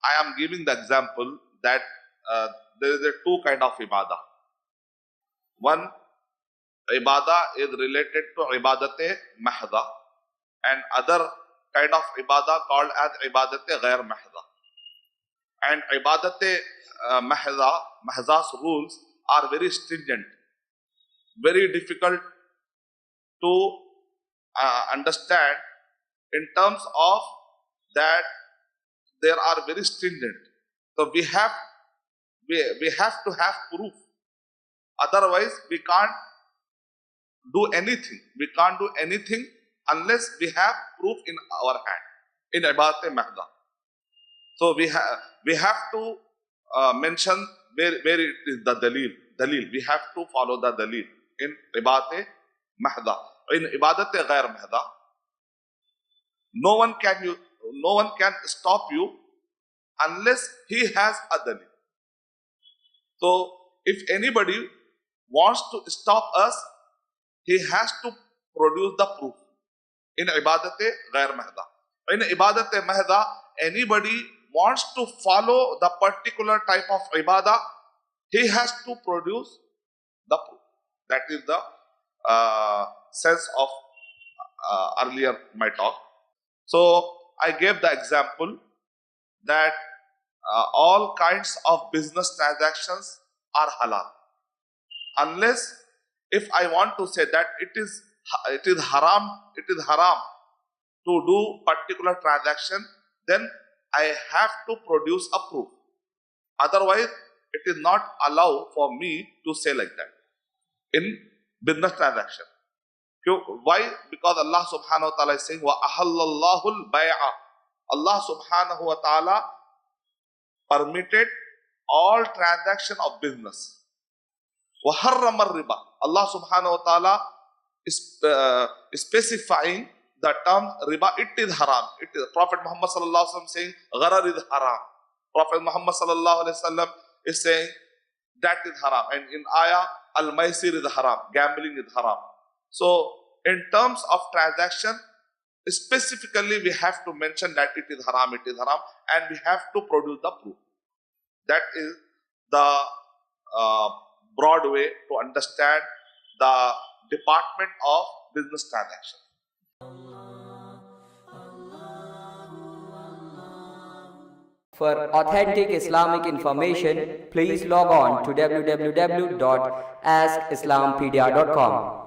I am giving the example that there is a two kind of ibadah. One ibadah is related to ibadat-e mahda, and other kind of ibadah called as ibadat-e ghair mahda. And ibadat-e mahda's rules are very stringent, very difficult to understand in terms of that there are very stringent. So we have to have proof. Otherwise, we can't do anything. We can't do anything unless we have proof in our hand in ibadat mahda. So we have to mention where it is the dalil. We have to follow the dalil in ibadat mahda. In ibadat ghair mahda, no one can stop you unless he has a dalil. So if anybody wants to stop us, he has to produce the proof in ibadat ghair mahda. In ibadat mahda, anybody wants to follow the particular type of ibadah, he has to produce the proof. That is the sense of earlier my talk. So I gave the example that all kinds of business transactions are halal, unless if I want to say that it is haram to do particular transaction, then I have to produce a proof. Otherwise, it is not allowed for me to say like that in business transaction. Why? Because Allah subhanahu wa ta'ala is saying, wa ahallallahu al-bay'a. Allah subhanahu wa ta'ala permitted all transaction of business. Wa harrama riba. Allah subhanahu wa ta'ala is specifying the term riba. It is haram. It is Prophet Muhammad sallallahu alaihi wasallam saying gharar is haram. Prophet Muhammad sallallahu alaihi wasallam is saying that is haram. And in ayah, al-maisir is haram. Gambling is haram. So in terms of transaction, specifically we have to mention that it is haram, and we have to produce the proof. That is the broad way to understand the department of business transaction. For authentic Islamic information, please log on to www.askislampedia.com.